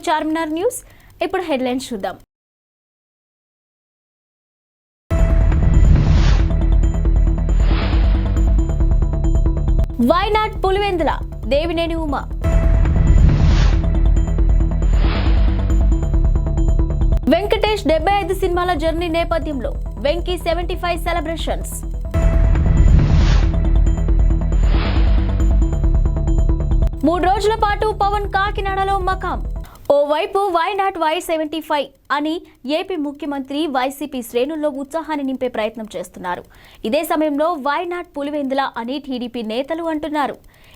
Charminar news. ఇప్పుడు headlines చూద్దాం. వైనాడ్ పులివెందుల దేవినేని ఉమ. వెంకటేష్ 75 సినిమాల జర్నీ నేపథ్యంలో వెంకీ 75 సెలబ్రేషన్స్. మూడు రోజుల పాటు పవన్ కాకినాడలో మకాం. ఓవైపు వైనాట్ Y75 అని ఏపీ ముఖ్యమంత్రి వైసీపీ శ్రేణుల్లో ఉత్సాహాన్ని నింపే ప్రయత్నం చేస్తున్నారు. ఇదే సమయంలో వైనాట్ పులివెందుల అని టీడీపీ నేతలు అంటున్నారు.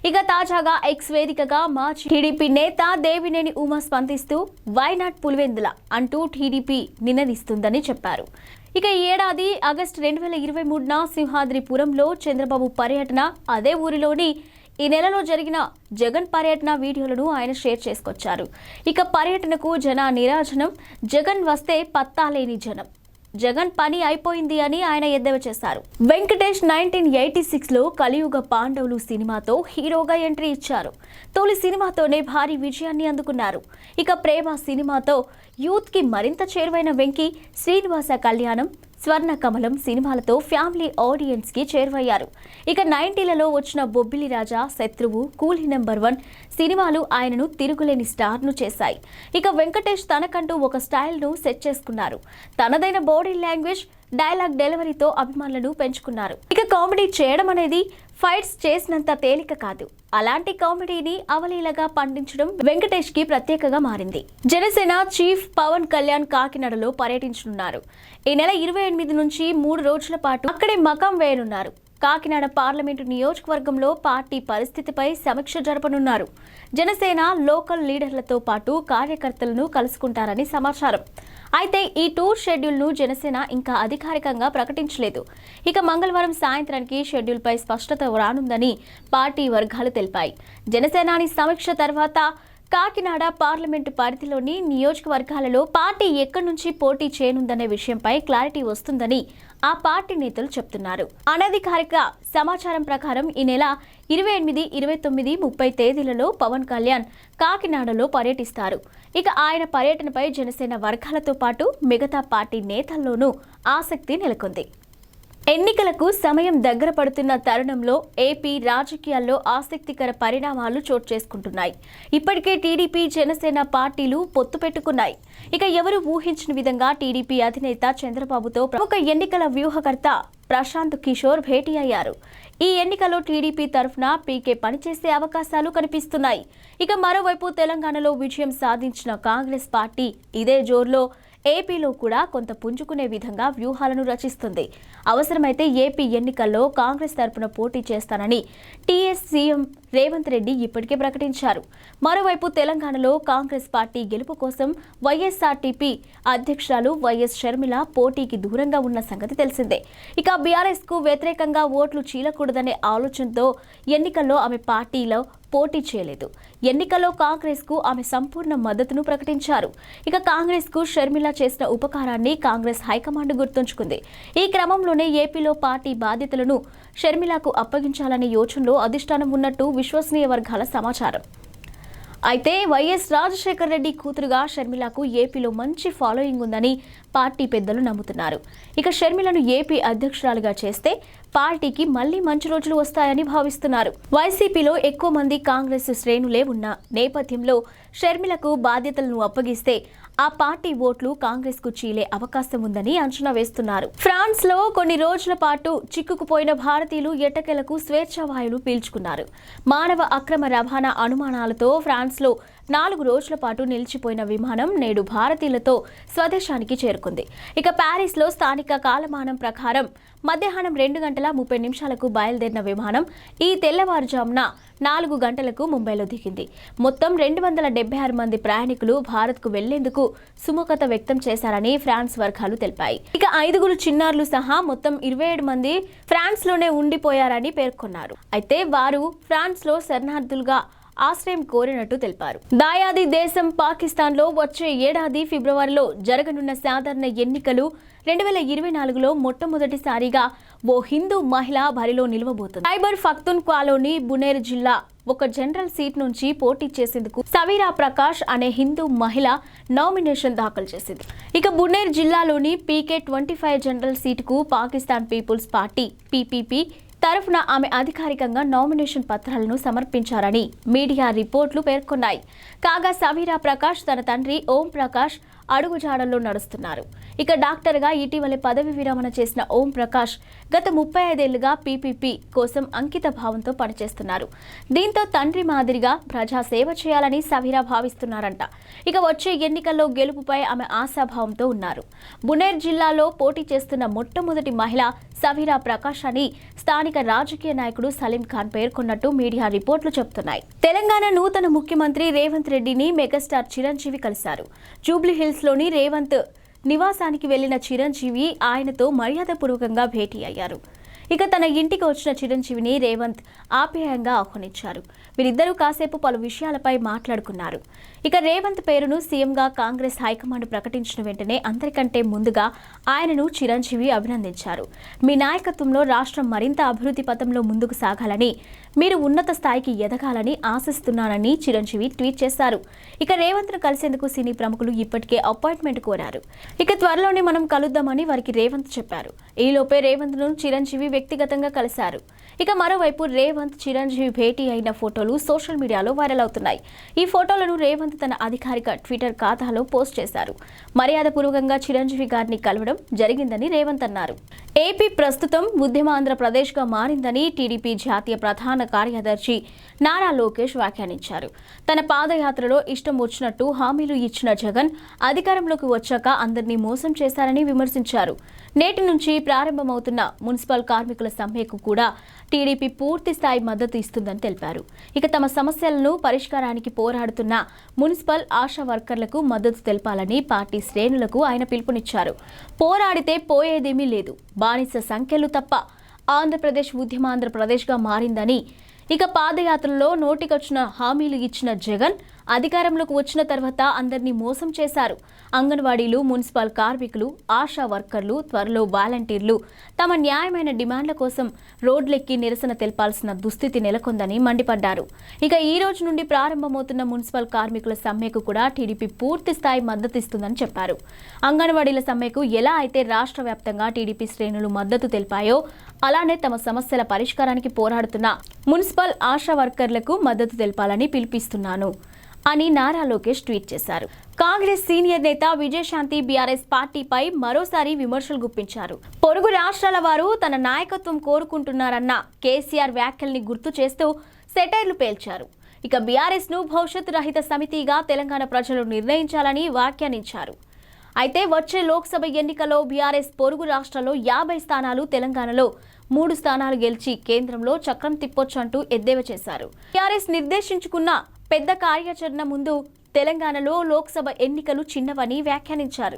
ఇక తాజాగా ఎక్స్ వేదికగా మాజీ టీడీపీ నేత దేవినేని ఉమ స్పందిస్తూ వైనాట్ పులివెందుల అంటూ టీడీపీ నినదిస్తుందని చెప్పారు. ఇక ఈ ఏడాది ఆగస్టు 2023న సింహాద్రిపురంలో చంద్రబాబు పర్యటన, అదే ఊరిలోని ఈ నెలలో జరిగిన జగన్ పర్యటన వీడియోలను ఆయన షేర్ చేసుకొచ్చారు. ఇక పర్యటనకు జన నీరాజనం, జగన్ వస్తే పత్తాలేని జనం, జగన్ పని అయిపోయింది అని ఆయన ఎద్దేవా చేశారు. వెంకటేష్ 1986లో కలియుగ పాండవులు సినిమాతో హీరోగా ఎంట్రీ ఇచ్చారు. తొలి సినిమాతోనే భారీ విజయాన్ని అందుకున్నారు. ఇక ప్రేమ సినిమాతో యూత్ కి మరింత చేరువైన వెంకీ శ్రీనివాస కళ్యాణం, స్వర్ణ కమలం సినిమాలతో ఫ్యామిలీ ఆడియన్స్ కి చేరువయ్యారు. ఇక 90లలో వచ్చిన బొబ్బిలి రాజా, శత్రువు, కూలీ నెంబర్ 1 సినిమాలు ఆయనను తిరుగులేని స్టార్ ను చేశాయి. ఇక వెంకటేష్ తనకంటూ ఒక స్టైల్ ను సెట్ చేసుకున్నారు. తనదైన బాడీ లాంగ్వేజ్, డైలాగ్ డెలివరీతో అభిమానులను పెంచుకున్నారు. ఇక కామెడీ చేయడం అనేది ఫైట్స్ చేసినంత తేలిక కాదు. అలాంటి కామెడీని అవలీలగా పండించడం వెంకటేష్ కి ప్రత్యేకగా మారింది. జనసేన చీఫ్ పవన్ కళ్యాణ్ కాకినాడలో పర్యటించనున్నారు. ఈ నెల 28 నుంచి 3 రోజుల పాటు అక్కడే మకాం వేయనున్నారు. కాకినాడ పార్లమెంటు నియోజకవర్గంలో పార్టీ పరిస్థితిపై సమీక్ష జరపనున్నారు. జనసేన లోకల్ లీడర్లతో పాటు కార్యకర్తలను కలుసుకుంటారని సమాచారం. అయితే ఈ టూర్ షెడ్యూల్ను జనసేన ఇంకా అధికారికంగా ప్రకటించలేదు. ఇక మంగళవారం సాయంత్రానికి షెడ్యూల్పై స్పష్టత రానుందని పార్టీ వర్గాలు తెలిపాయి. జనసేనాని సమీక్ష తర్వాత కాకినాడ పార్లమెంటు పరిధిలోని నియోజకవర్గాలలో పార్టీ ఎక్కడి నుంచి పోటీ చేయనుందనే విషయంపై క్లారిటీ వస్తుందని ఆ పార్టీ నేతలు చెప్తున్నారు. అనధికారిక సమాచారం ప్రకారం ఈ నెల 28, 29, 30 తేదీలలో పవన్ కళ్యాణ్ కాకినాడలో పర్యటిస్తారు. ఇక ఆయన పర్యటనపై జనసేన వర్గాలతో పాటు మిగతా పార్టీ నేతల్లోనూ ఆసక్తి నెలకొంది. ఎన్నికలకు సమయం దగ్గర పడుతున్న తరుణంలో ఏపీ రాజకీయాల్లో ఆసక్తికర పరిణామాలు చోటు చేసుకుంటున్నాయి. ఇప్పటికే టీడీపీ, జనసేన పార్టీలు పొత్తు పెట్టుకున్నాయి. ఇక ఎవరు ఊహించిన విధంగా టీడీపీ అధినేత చంద్రబాబుతో ప్రముఖ ఎన్నికల వ్యూహకర్త ప్రశాంత్ కిషోర్ భేటీ అయ్యారు. ఈ ఎన్నికల్లో టీడీపీ తరఫున పీకే పనిచేసే అవకాశాలు కనిపిస్తున్నాయి. ఇక మరోవైపు తెలంగాణలో విజయం సాధించిన కాంగ్రెస్ పార్టీ ఇదే జోరులో ఏపీలో కూడా కొంత పుంజుకునే విధంగా వ్యూహాలను రచిస్తుంది. అవసరమైతే ఏపీ ఎన్నికల్లో కాంగ్రెస్ తరపున పోటీ చేస్తానని టీఎస్ సీఎం రేవంత్ రెడ్డి ఇప్పటికే ప్రకటించారు. మరోవైపు తెలంగాణలో కాంగ్రెస్ పార్టీ గెలుపు కోసం వైఎస్ఆర్టీపీ అధ్యక్షురాలు వైఎస్ షర్మిల పోటీకి దూరంగా ఉన్న సంగతి తెలిసిందే. ఇక బీఆర్ఎస్ కు వ్యతిరేకంగా ఓట్లు చీలకూడదనే ఆలోచనతో ఎన్నికల్లో ఆమె పార్టీలో పోటీ చేయలేదు. ఎన్నికల్లో కాంగ్రెస్ కు ఆమె సంపూర్ణ మద్దతును ప్రకటించారు. ఇక కాంగ్రెస్ కు షర్మిల చేసిన ఉపకారాన్ని కాంగ్రెస్ హైకమాండ్ గుర్తుంచుకుంది. ఈ క్రమంలోనే ఏపీలో పార్టీ బాధ్యతలను షర్మిలకు అప్పగించాలనే యోచనలో అధిష్టానం ఉన్నట్టు విశ్వసనీయ వర్గాల సమాచారం. అయితే వైఎస్ రాజశేఖర రెడ్డి కూతురుగా షర్మిలకు ఏపీలో మంచి ఫాలోయింగ్ ఉందని పార్టీ పెద్దలు నమ్ముతున్నారు. ఇక షర్మిలను ఏపీ అధ్యక్షురాలుగా చేస్తే పార్టీకి మళ్లీ మంచి రోజులు వస్తాయని భావిస్తున్నారు. వైసీపీలో ఎక్కువ మంది కాంగ్రెస్ శ్రేణులే ఉన్న నేపథ్యంలో షర్మిలకు బాధ్యతలను అప్పగిస్తే ఆ పార్టీ ఓట్లు కాంగ్రెస్ కు చీలే అవకాశం ఉందని అంచనా వేస్తున్నారు. ఫ్రాన్స్ లో కొన్ని రోజుల పాటు చిక్కుకుపోయిన భారతీయులు ఎట్టకేలకు స్వేచ్ఛావాయువులు పీల్చుకున్నారు. మానవ అక్రమ రవాణా అనుమానాలతో ఫ్రాన్స్ లో 4 రోజుల పాటు నిలిచిపోయిన విమానం నేడు భారతీయులతో స్వదేశానికి చేరుకుంది. ఇక ప్యారిస్ లో స్థానిక కాలమానం ప్రకారం మధ్యాహ్నం 2:30 బయలుదేరిన విమానం ఈ తెల్లవారుజామున 4 గంటలకు ముంబైలో దిగింది. మొత్తం 276 మంది ప్రయాణికులు భారత్ కు వెళ్లేందుకు సుముఖత వ్యక్తం చేశారని ఫ్రాన్స్ వర్గాలు తెలిపాయి. ఇక 5 చిన్నారులు సహా మొత్తం 27 మంది ఫ్రాన్స్ లోనే ఉండిపోయారని పేర్కొన్నారు. అయితే వారు ఫ్రాన్స్ లో శరణార్థులుగా ఆశ్రయం కోరినట్టు తెలిపారు. దాయాది దేశం పాకిస్తాన్లో వచ్చే ఏడాది ఫిబ్రవరిలో జరగనున్న సాధారణ ఎన్నికలు 2024లో మొట్టమొదటిసారిగా ఓ హిందూ మహిళ బరిలో నిలవబోతుంది. ఖైబర్ పఖ్తూన్ఖ్వాలోని బునేర్ జిల్లా ఒక జనరల్ సీట్ నుంచి పోటీ చేసేందుకు సవీరా ప్రకాష్ అనే హిందూ మహిళ నామినేషన్ దాఖలు చేసింది. ఇక బునేర్ జిల్లాలోని PK-25 జనరల్ సీటుకు పాకిస్తాన్ పీపుల్స్ పార్టీ PPP తరఫున ఆమె అధికారికంగా నామినేషన్ పత్రాలను సమర్పించారని మీడియా రిపోర్టులు పేర్కొన్నాయి. కాగా సవీరా ప్రకాష్ తన తండ్రి ఓం ప్రకాష్ అడుగుజాడల్లో నడుస్తున్నారు. ఇక డాక్టర్గా ఇటీవలే పదవి విరమణ చేసిన ఓం ప్రకాష్ గత 35 ఏళ్లుగా PPP కోసం అంకిత భావంతో పనిచేస్తున్నారు. దీంతో తండ్రి మాదిరిగా ప్రజా సేవ చేయాలని సవీరా భావిస్తున్నారంట. ఇక వచ్చే ఎన్నికల్లో గెలుపుపై ఆమె ఆశాభావంతో ఉన్నారు. బునేర్ జిల్లాలో పోటీ చేస్తున్న మొట్టమొదటి మహిళ సవీరా ప్రకాష్ అని స్థానిక రాజకీయ నాయకుడు సలీం ఖాన్ పేర్కొన్నట్టు మీడియా రిపోర్టులు చెబుతున్నాయి. తెలంగాణ నూతన ముఖ్యమంత్రి రేవంత్ రెడ్డిని మెగాస్టార్ చిరంజీవి కలిశారు. జూబ్లీహిల్స్ లోని రేవంత్ నివాసానికి వెళ్లిన చిరంజీవి ఆయనతో మర్యాదపూర్వకంగా భేటీ అయ్యారు. ఇక తన ఇంటికి వచ్చిన చిరంజీవిని రేవంత్ ఆప్యాయంగా ఆహ్వానించారు. వీరిద్దరూ కాసేపు పలు విషయాలపై మాట్లాడుకున్నారు. ఇక రేవంత్ పేరును సీఎంగా కాంగ్రెస్ హైకమాండ్ ప్రకటించిన వెంటనే అందరికంటే ముందుగా ఆయనను చిరంజీవి అభినందించారు. మీ నాయకత్వంలో రాష్ట్రం మరింత అభివృద్ధి పథంలో ముందుకు సాగాలని, మీరు ఉన్నత స్థాయికి ఎదగాలని ఆశిస్తున్నానని చిరంజీవి ట్వీట్ చేశారు. ఇక రేవంత్ను కలిసేందుకు సినీ ప్రముఖులు ఇప్పటికే అపాయింట్మెంట్ కోరారు. ఇక త్వరలోనే మనం కలుద్దామని వారికి రేవంత్ చెప్పారు. ఈలోపే రేవంత్ను చిరంజీవి వ్యక్తిగతంగా కలిశారు. ఇక మరోవైపు రేవంత్ చిరంజీవి భేటీ అయిన ఫోటోలు సోషల్ మీడియాలో వైరల్ అవుతున్నాయి. ఈ ఫోటోలను రేవంత్ తన అధికారిక ట్విట్టర్ ఖాతాలో పోస్ట్ చేశారు. మర్యాదపూర్వకంగా చిరంజీవి గారిని కలవడం జరిగిందని రేవంత్ అన్నారు. ఏపీ ప్రస్తుతం ఉద్యమాంధ్రప్రదేశ్గా మారిందని టీడీపీ జాతీయ ప్రధాన కార్యదర్శి నారా లోకేష్ వ్యాఖ్యానించారు. తన పాదయాత్రలో ఇష్టం వచ్చినట్టు హామీలు ఇచ్చిన జగన్ అధికారంలోకి వచ్చాక అందరినీ మోసం చేశారని విమర్శించారు. నేటి నుంచి ప్రారంభమవుతున్న మున్సిపల్ కార్మికుల సమ్మెకు కూడా టీడీపీ పూర్తి స్థాయి మద్దతు ఇస్తుందని తెలిపారు. ఇక తమ సమస్యలను పరిష్కారానికి పోరాడుతున్న మున్సిపల్ ఆశా వర్కర్లకు మద్దతు తెలపాలని పార్టీ శ్రేణులకు ఆయన పిలుపునిచ్చారు. పోరాడితే పోయేదేమీ లేదు, బానిస సంఖ్యలు తప్ప ఆంధ్రప్రదేశ్ ఉద్యమాంధ్రప్రదేశ్గా మారిందని, ఇక పాదయాత్రలో నోటికొచ్చిన హామీలు ఇచ్చిన జగన్ అధికారంలోకి వచ్చిన తర్వాత అందరినీ మోసం చేశారు. అంగన్వాడీలు, మున్సిపల్ కార్మికులు, ఆశా వర్కర్లు, త్వరలో వాలంటీర్లు తమ న్యాయమైన డిమాండ్ల కోసం రోడ్లెక్కి నిరసన తెలపాల్సిన దుస్థితి నెలకొందని మండిపడ్డారు. ఇక ఈ రోజు నుండి ప్రారంభమవుతున్న మున్సిపల్ కార్మికుల సమ్మెకు కూడా టీడీపీ పూర్తి స్థాయి మద్దతు ఇస్తుందని చెప్పారు. అంగన్వాడీల సమ్మెకు ఎలా అయితే రాష్ట్ర వ్యాప్తంగా టీడీపీ శ్రేణులు మద్దతు తెలిపాయో అలానే తమ సమస్యల పరిష్కారానికి పోరాడుతున్న మున్సిపల్ ఆశా వర్కర్లకు మద్దతు తెలపాలని పిలుపిస్తున్నాను అని నారా లోకేష్ ట్వీట్ చేశారు. కాంగ్రెస్ సీనియర్ నేత విజయశాంతి బీఆర్ఎస్ పార్టీపై మరోసారి విమర్శలు గుప్పించారు. పొరుగు రాష్ట్రాల వారు తన నాయకత్వం కోరుకుంటున్నారన్న కేసీఆర్ వ్యాఖ్యల్ని గుర్తు చేస్తూ సెటైర్లు పేల్చారు. ఇక బీఆర్ఎస్ ను భవిష్యత్తు రహిత సమితిగా తెలంగాణ ప్రజలు నిర్ణయించాలని వ్యాఖ్యానించారు. అయితే వచ్చే లోక్సభ ఎన్నికల్లో బీఆర్ఎస్ పొరుగు రాష్ట్రాల్లో 50 స్థానాలు, తెలంగాణలో 3 స్థానాలు గెలిచి కేంద్రంలో చక్రం తిప్పొచ్చంటూ ఎద్దేవా చేశారు. బీఆర్ఎస్ నిర్దేశించుకున్న పెద్ద కార్యాచరణ ముందు తెలంగాణలో లోక్సభ ఎన్నికలు చిన్నవని వ్యాఖ్యానించారు.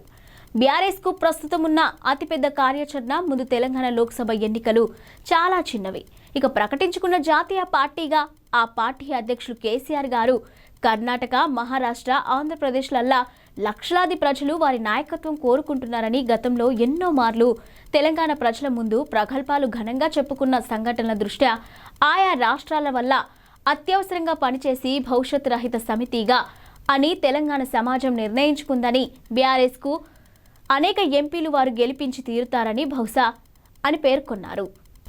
బీఆర్ఎస్ కు ప్రస్తుతం ఉన్న అతిపెద్ద కార్యాచరణ ముందు తెలంగాణ లోక్సభ ఎన్నికలు చాలా చిన్నవి. ఇక ప్రకటించుకున్న జాతీయ పార్టీగా ఆ పార్టీ అధ్యక్షులు కేసీఆర్ గారు కర్ణాటక, మహారాష్ట్ర, ఆంధ్రప్రదేశ్లల్లా లక్షలాది ప్రజలు వారి నాయకత్వం కోరుకుంటున్నారని గతంలో ఎన్నో మార్లు తెలంగాణ ప్రజల ముందు ప్రగల్భాలు ఘనంగా చెప్పుకున్న సంఘటనల దృష్ట్యా ఆయా రాష్ట్రాల వల్ల అత్యవసరంగా పనిచేసి భవిష్యత్ రహిత సమితిగా అని తెలంగాణ సమాజం నిర్ణయించుకుందని, బీఆర్ఎస్ కు అనేక ఎంపీలు వారు గెలిపించి తీరుతారని బహుశా అని పేర్కొన్నారు.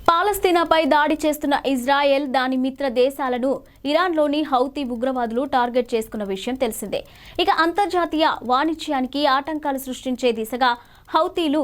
పాలస్తీనాపై దాడి చేస్తున్న ఇజ్రాయెల్ దాని మిత్ర దేశాలను ఇరాన్లోని హౌతీ ఉగ్రవాదులు టార్గెట్ చేసుకున్న విషయం తెలిసిందే. ఇక అంతర్జాతీయ వాణిజ్యానికి ఆటంకాలు సృష్టించే దిశగా హౌతీలు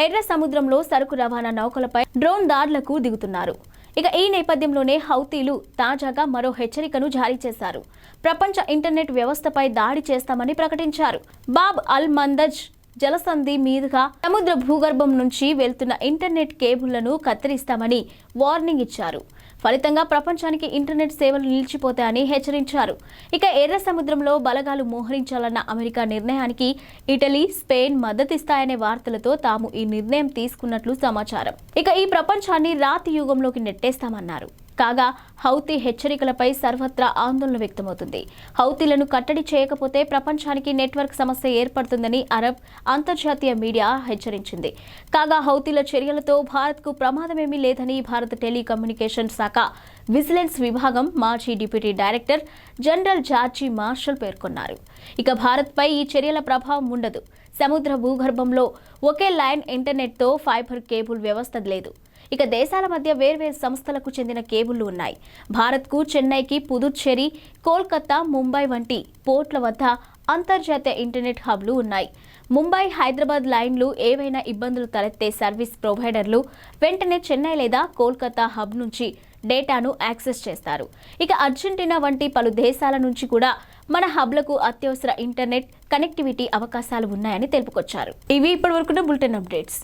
ఎర్ర సముద్రంలో సరుకు రవాణా నౌకలపై డ్రోన్ దాడులకు దిగుతున్నారు. ఇక ఈ నేపథ్యంలోనే హౌతీలు తాజాగా మరో హెచ్చరికను జారీ చేశారు. ప్రపంచ ఇంటర్నెట్ వ్యవస్థపై దాడి చేస్తామని ప్రకటించారు. బాబ్ అల్ మందజ్ జలసంధి మీదుగా సముద్ర భూగర్భం నుంచి వెళ్తున్న ఇంటర్నెట్ కేబుళ్లను కత్తిరిస్తామని వార్నింగ్ ఇచ్చారు. ఫలితంగా ప్రపంచానికి ఇంటర్నెట్ సేవలు నిలిచిపోతాయని హెచ్చరించారు. ఇక ఎర్ర సముద్రంలో బలగాలు మోహరించాలన్న అమెరికా నిర్ణయానికి ఇటలీ, స్పెయిన్ మద్దతిస్తాయనే వార్తలతో తాము ఈ నిర్ణయం తీసుకున్నట్లు సమాచారం. ఇక ఈ ప్రపంచాన్ని రాతి యుగంలోకి నెట్టేస్తామన్నారు. కాగా హౌతీ హెచ్చరికలపై సర్వత్రా ఆందోళన వ్యక్తమవుతుంది. హౌతీలను కట్టడి చేయకపోతే ప్రపంచానికి నెట్వర్క్ సమస్య ఏర్పడుతుందని అరబ్ అంతర్జాతీయ మీడియా హెచ్చరించింది. కాగా హౌతీల చర్యలతో భారత్కు ప్రమాదమేమీ లేదని భారత టెలికమ్యూనికేషన్ శాఖ విజిలెన్స్ విభాగం మాజీ deputy director general George Marshall పేర్కొన్నారు. ఇక భారత్పై ఈ చర్యల ప్రభావం ఉండదు. సముద్ర భూగర్భంలో ఒకే లైన్ ఇంటర్నెట్తో ఫైబర్ కేబుల్ వ్యవస్థ లేదు. ఇక దేశాల మధ్య వేర్వేరు సంస్థలకు చెందిన కేబుళ్లు ఉన్నాయి. భారత్కు చెన్నైకి పుదుచ్చేరి, కోల్కతా, ముంబై వంటి పోర్ట్ల వద్ద అంతర్జాతీయ ఇంటర్నెట్ హబ్లు ఉన్నాయి. ముంబై, హైదరాబాద్ లైన్లు ఏవైనా ఇబ్బందులు తలెత్తే సర్వీస్ ప్రొవైడర్లు వెంటనే చెన్నై లేదా కోల్కతా హబ్ నుంచి డేటాను యాక్సెస్ చేస్తారు. ఇక అర్జెంటీనా వంటి పలు దేశాల నుంచి కూడా మన హబ్లకు అత్యవసర ఇంటర్నెట్ కనెక్టివిటీ అవకాశాలు ఉన్నాయని తెలుపుకొచ్చారు. ఇవి ఇప్పటివరకున్న బులెటిన్ అప్డేట్స్.